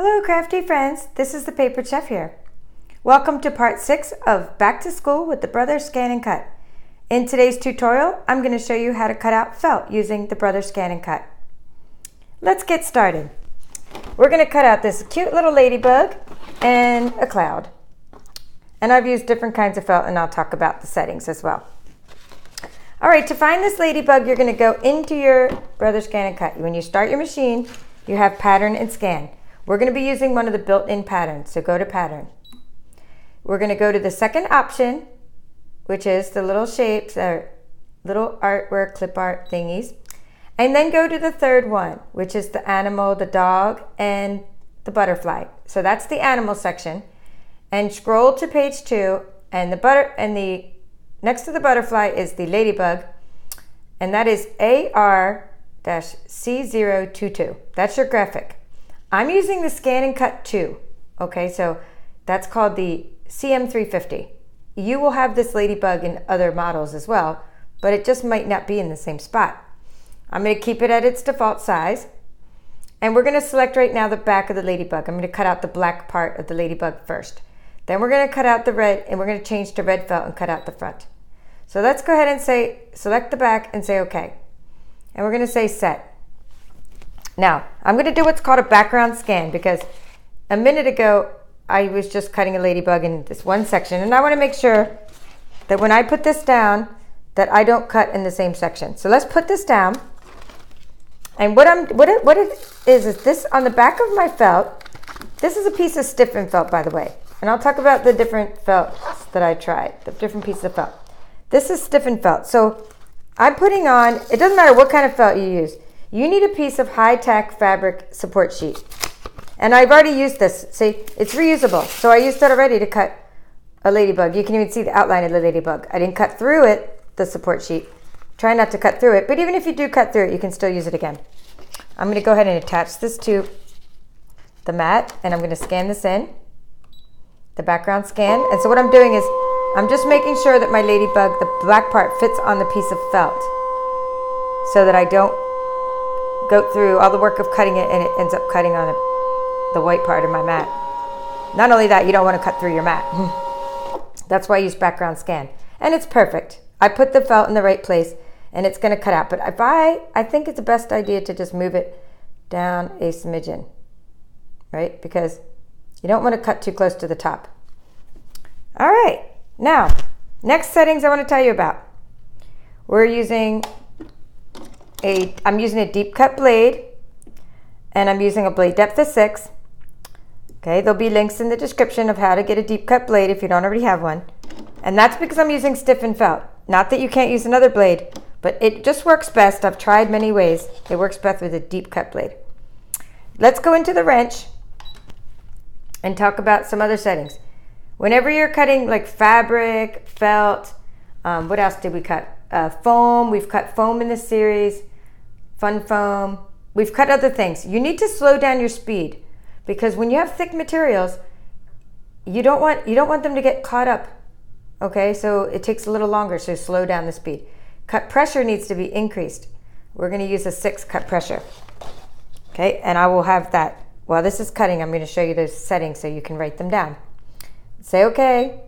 Hello crafty friends, this is the Paper Chef here. Welcome to part 6 of Back to School with the Brothers ScanNCut. In today's tutorial, I'm going to show you how to cut out felt using the Brothers ScanNCut. Let's get started. We're going to cut out this cute little ladybug and a cloud. And I've used different kinds of felt and I'll talk about the settings as well. Alright, to find this ladybug, you're going to go into your Brothers ScanNCut. When you start your machine, you have pattern and scan. We're going to be using one of the built-in patterns, so go to pattern. We're going to go to the second option, which is the little shapes, or little artwork, clip art thingies. And then go to the third one, which is the animal, the dog, and the butterfly. So that's the animal section. And scroll to page 2, and the next to the butterfly is the ladybug, and that is AR-C022. That's your graphic. I'm using the ScanNCut 2, okay, so that's called the CM350. You will have this ladybug in other models as well, but it just might not be in the same spot. I'm going to keep it at its default size, and we're going to select right now the back of the ladybug. I'm going to cut out the black part of the ladybug first. Then we're going to cut out the red, and we're going to change to red felt and cut out the front. So let's go ahead and select the back and say OK. And we're going to say set. Now, I'm going to do what's called a background scan because a minute ago, I was just cutting a ladybug in this one section, and I want to make sure that when I put this down, that I don't cut in the same section. So let's put this down. And what it is this on the back of my felt. This is a piece of stiffened felt, by the way. And I'll talk about the different felts that I tried, the different pieces of felt. This is stiffened felt. So I'm putting on, it doesn't matter what kind of felt you use. You need a piece of high tack fabric support sheet. And I've already used this. See, it's reusable. So I used it already to cut a ladybug. You can even see the outline of the ladybug. I didn't cut through it, the support sheet. Try not to cut through it. But even if you do cut through it, you can still use it again. I'm going to go ahead and attach this to the mat. And I'm going to scan this in. The background scan. And so what I'm doing is I'm just making sure that my ladybug, the black part, fits on the piece of felt. So that I don't go through all the work of cutting it and it ends up cutting on the white part of my mat. Not only that, you don't want to cut through your mat. That's why I use background scan. And it's perfect. I put the felt in the right place and it's going to cut out. But I think it's the best idea to just move it down a smidgen, right? Because you don't want to cut too close to the top. All right. Now, next settings I want to tell you about. I'm using a deep cut blade, and I'm using a blade depth of 6. Okay, there'll be links in the description of how to get a deep cut blade if you don't already have one. And that's because I'm using stiffened felt. Not that you can't use another blade, but it just works best. I've tried many ways. It works best with a deep cut blade. Let's go into the wrench and talk about some other settings. Whenever you're cutting like fabric, felt, what else did we cut? Foam. We've cut foam in this series. Fun foam. We've cut other things. You need to slow down your speed because when you have thick materials, you don't want them to get caught up. Okay, so it takes a little longer, so slow down the speed. Cut pressure needs to be increased. We're going to use a 6 cut pressure. Okay, and I will have that. While this is cutting, I'm going to show you those settings so you can write them down. Say okay.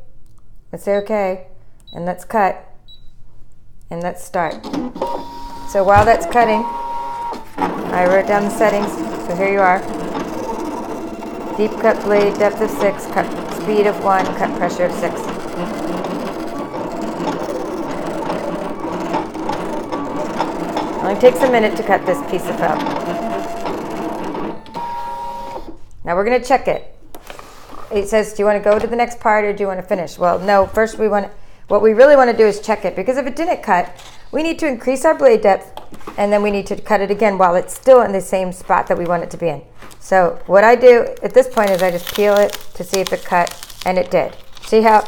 Let's say okay. And let's cut. And let's start. So while that's cutting, I wrote down the settings. So here you are. Deep cut blade, depth of 6, cut speed of 1, cut pressure of 6. Only takes a minute to cut this piece of felt. Now we're going to check it. It says, do you want to go to the next part or do you want to finish? Well, no, first what we really want to do is check it, because if it didn't cut, we need to increase our blade depth, and then we need to cut it again while it's still in the same spot that we want it to be in. So what I do at this point is I just peel it to see if it cut, and it did. See how,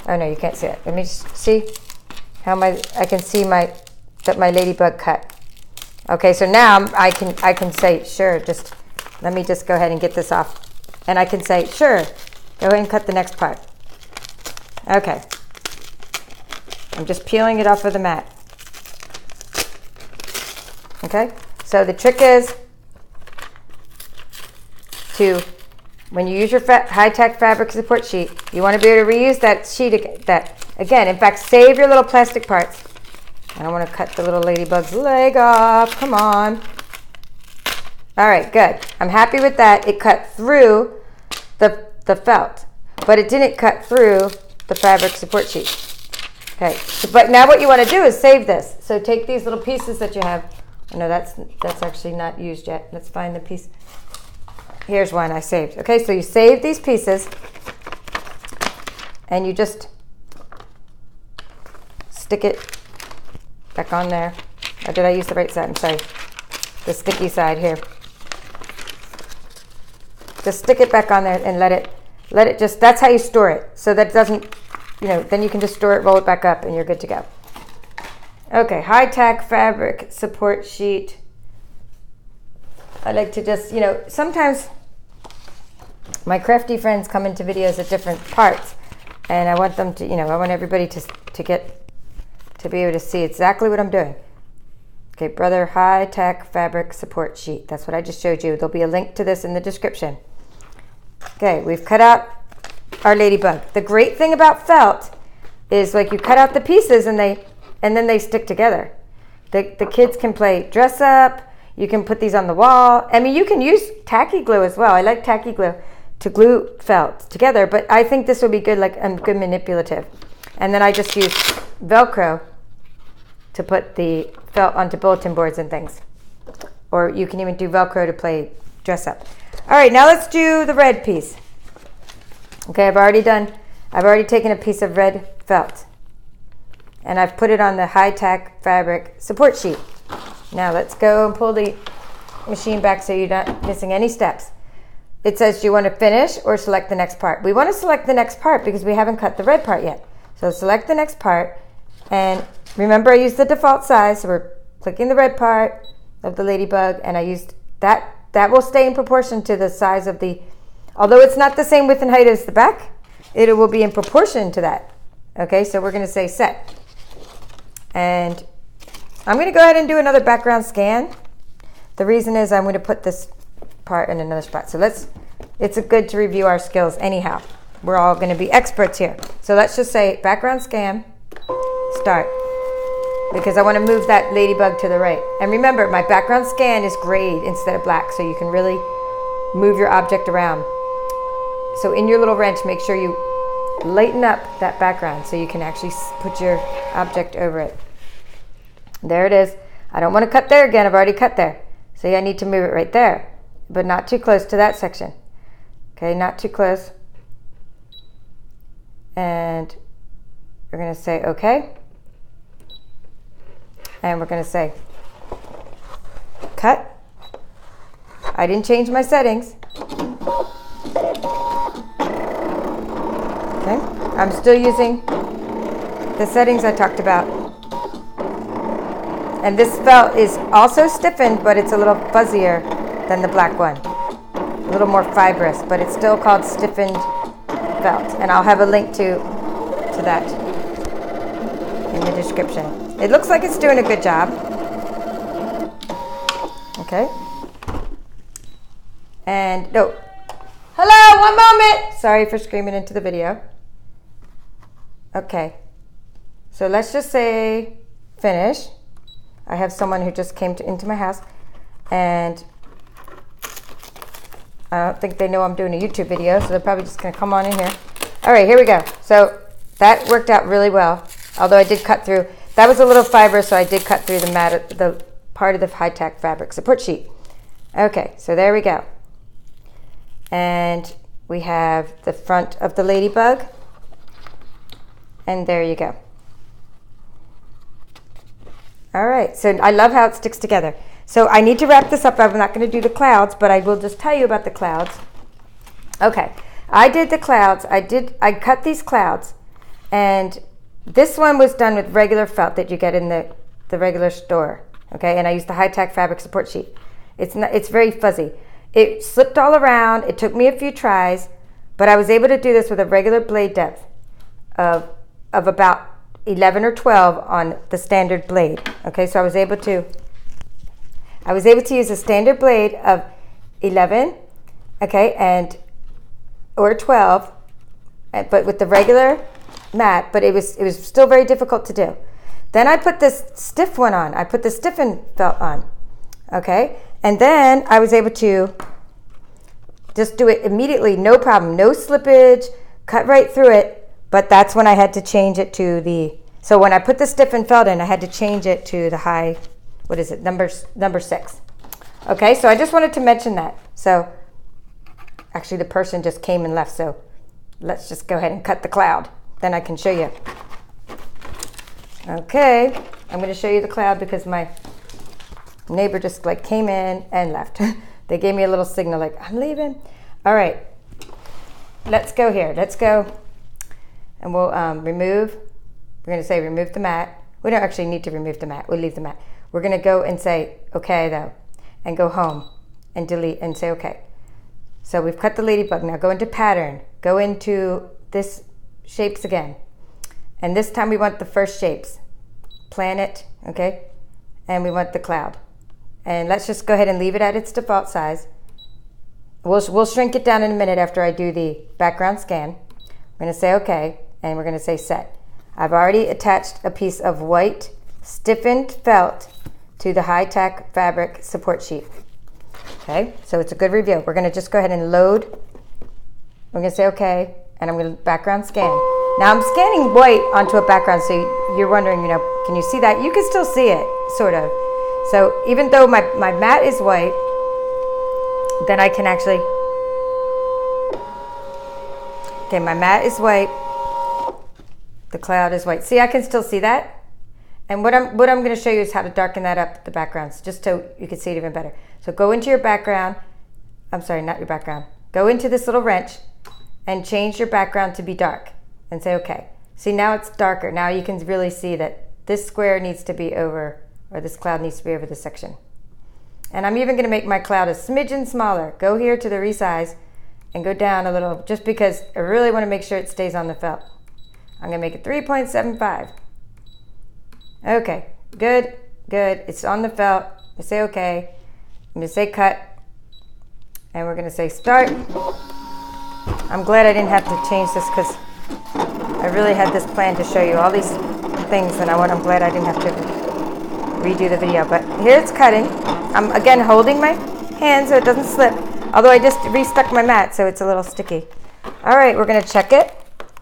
oh no, you can't see it. Let me just see how I can see that my ladybug cut. Okay, so now I can say, sure, just let me just go ahead and get this off. And I can say, sure, go ahead and cut the next part. Okay. I'm just peeling it off of the mat. Okay, so the trick is to when you use your high-tech fabric support sheet, you want to be able to reuse that sheet again. In fact, save your little plastic parts. I don't want to cut the little ladybug's leg off. Come on. All right, good. I'm happy with that. It cut through the felt, but it didn't cut through the fabric support sheet. Okay, but now what you want to do is save this. So take these little pieces that you have. Oh, no, that's actually not used yet. Let's find the piece. Here's one I saved. Okay, so you save these pieces and you just stick it back on there. Or did I use the right side? I'm sorry. The sticky side here. Just stick it back on there and let it just, that's how you store it. So that doesn't, then you can just store it, roll it back up, and you're good to go. Okay, high-tech fabric support sheet. I like to just, sometimes my crafty friends come into videos at different parts, and I want them to, I want everybody to be able to see exactly what I'm doing. Okay, Brother high-tech fabric support sheet. That's what I just showed you. There'll be a link to this in the description. Okay, we've cut out our ladybug. The great thing about felt is like you cut out the pieces and then they stick together. The kids can play dress up. You can put these on the wall. I mean, you can use tacky glue as well. I like tacky glue to glue felt together, but I think this would be good, like good manipulative. And then I just use Velcro to put the felt onto bulletin boards and things. Or you can even do Velcro to play dress up. All right, now let's do the red piece. Okay, I've already taken a piece of red felt and I've put it on the high-tech fabric support sheet. Now let's go and pull the machine back so you're not missing any steps. It says, do you want to finish or select the next part? We want to select the next part because we haven't cut the red part yet. So select the next part, and remember I used the default size, so we're clicking the red part of the ladybug, and I used that. That will stay in proportion to the size of although it's not the same width and height as the back, it will be in proportion to that. Okay, so we're going to say set. And I'm going to go ahead and do another background scan. The reason is I'm going to put this part in another spot. So it's good to review our skills anyhow. We're all going to be experts here. So let's just say background scan, start. Because I want to move that ladybug to the right. And remember, my background scan is grayed instead of black, so you can really move your object around. So in your little wrench, make sure you lighten up that background so you can actually put your object over it. There it is. I don't want to cut there again. I've already cut there. So I need to move it right there, but not too close to that section. Okay, not too close. And we're going to say okay. And we're going to say cut. I didn't change my settings. Okay, I'm still using the settings I talked about. And this felt is also stiffened, but it's a little fuzzier than the black one. A little more fibrous, but it's still called stiffened felt. And I'll have a link to that in the description. It looks like it's doing a good job. Okay. And no. Hello, one moment. Sorry for screaming into the video. Okay. So let's just say finish. I have someone who just came into my house, and I don't think they know I'm doing a YouTube video, so they're probably just going to come on in here. All right, here we go. So that worked out really well, although I did cut through. That was a little fiber, so I did cut through the part of the high-tech fabric support sheet. Okay, so there we go. And we have the front of the ladybug, and there you go. All right, so I love how it sticks together. So I need to wrap this up. I'm not going to do the clouds, but I will just tell you about the clouds. Okay, I did the clouds. I cut these clouds, and this one was done with regular felt that you get in the regular store. Okay, and I used the high-tech fabric support sheet. It's very fuzzy. It slipped all around. It took me a few tries, but I was able to do this with a regular blade depth of about 11 or 12 on the standard blade. Okay, so I was able to use a standard blade of 11. Okay, and or 12, but with the regular mat, but it was still very difficult to do. Then I put this stiff one on. I put the stiffened felt on, okay? And then I was able to just do it immediately, no problem, no slippage, cut right through it, but that's when I had to change it to the, so when I put the stiffened felt in, I had to change it to the high, what is it, number 6. Okay, so I just wanted to mention that. So actually the person just came and left, so let's just go ahead and cut the cloud. Then I can show you. Okay, I'm going to show you the cloud because my neighbor just like came in and left. They gave me a little signal like, I'm leaving. All right, let's go here. Let's go and we'll remove. We're going to say remove the mat. We don't actually need to remove the mat. We'll leave the mat. We're going to go and say okay though, and go home and delete and say okay. So we've cut the ladybug. Now go into pattern. Go into this shapes again. And this time we want the first shapes. Planet, okay? And we want the cloud. And let's just go ahead and leave it at its default size. We'll shrink it down in a minute after I do the background scan. We're going to say okay, and we're going to say set. I've already attached a piece of white stiffened felt to the high tack fabric support sheet. Okay, so it's a good review. We're going to just go ahead and load. We're going to say okay, and I'm going to background scan. Now I'm scanning white onto a background, so you're wondering, can you see that? You can still see it, sort of. So even though my mat is white, then I can actually, okay, my mat is white, the cloud is white. See, I can still see that. And what I'm going to show you is how to darken that up, the backgrounds, just so you can see it even better. So go into your background, I'm sorry, not your background. Go into this little wrench and change your background to be dark and say okay. See, now it's darker. Now you can really see that this square needs to be over, or this cloud needs to be over this section. And I'm even going to make my cloud a smidgen smaller. Go here to the resize and go down a little, just because I really want to make sure it stays on the felt. I'm going to make it 3.75. Okay, good, good. It's on the felt. I say okay. I'm going to say cut. And we're going to say start. I'm glad I didn't have to change this because I really had this plan to show you all these things, and I'm glad I didn't have to redo the video. But here it's cutting. I'm again holding my hand so it doesn't slip, although I just restuck my mat so it's a little sticky. All right, we're going to check it,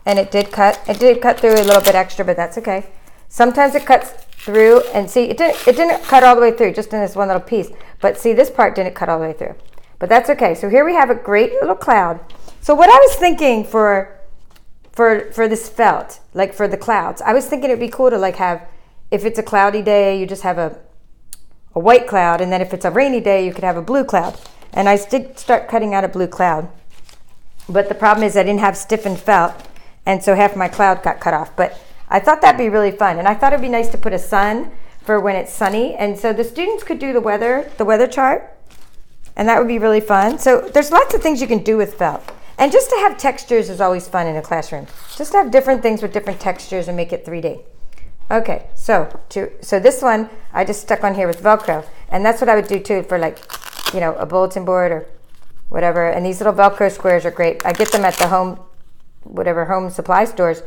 and it did cut. It did cut through a little bit extra, but that's okay. Sometimes it cuts through, and see, it didn't cut all the way through, just in this one little piece. But see, this part didn't cut all the way through. But that's okay. So here we have a great little cloud. So what I was thinking for this felt, like for the clouds, I was thinking it'd be cool to like have, if it's a cloudy day, you just have a white cloud, and then if it's a rainy day, you could have a blue cloud. And I did start cutting out a blue cloud. But the problem is I didn't have stiffened felt, and so half my cloud got cut off. But I thought that'd be really fun. And I thought it'd be nice to put a sun for when it's sunny. And so the students could do the weather chart, and that would be really fun. So there's lots of things you can do with felt. And just to have textures is always fun in a classroom. Just to have different things with different textures and make it 3D. Okay, so this one I just stuck on here with Velcro. And that's what I would do too for like, a bulletin board or whatever. And these little Velcro squares are great. I get them at the home supply stores.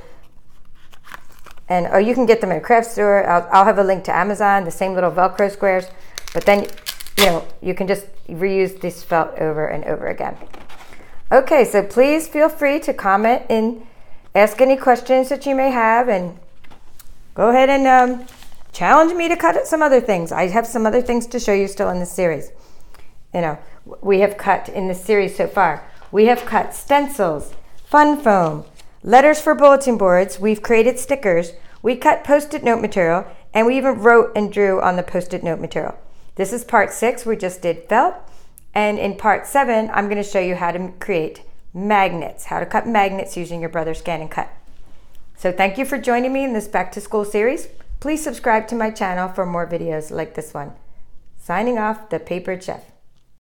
And you can get them at a craft store. I'll have a link to Amazon, the same little Velcro squares. But then, you can just reuse this felt over and over again. Okay, so please feel free to comment and ask any questions that you may have, and go ahead and challenge me to cut some other things. I have some other things to show you still in this series. We have cut in this series so far. We have cut stencils, fun foam, letters for bulletin boards. We've created stickers. We cut Post-it note material, and we even wrote and drew on the Post-it note material. This is part 6. We just did felt. And in part 7, I'm going to show you how to create magnets, how to cut magnets using your brother's ScanNCut. So thank you for joining me in this back to school series. Please subscribe to my channel for more videos like this one. Signing off, the Papered Chef.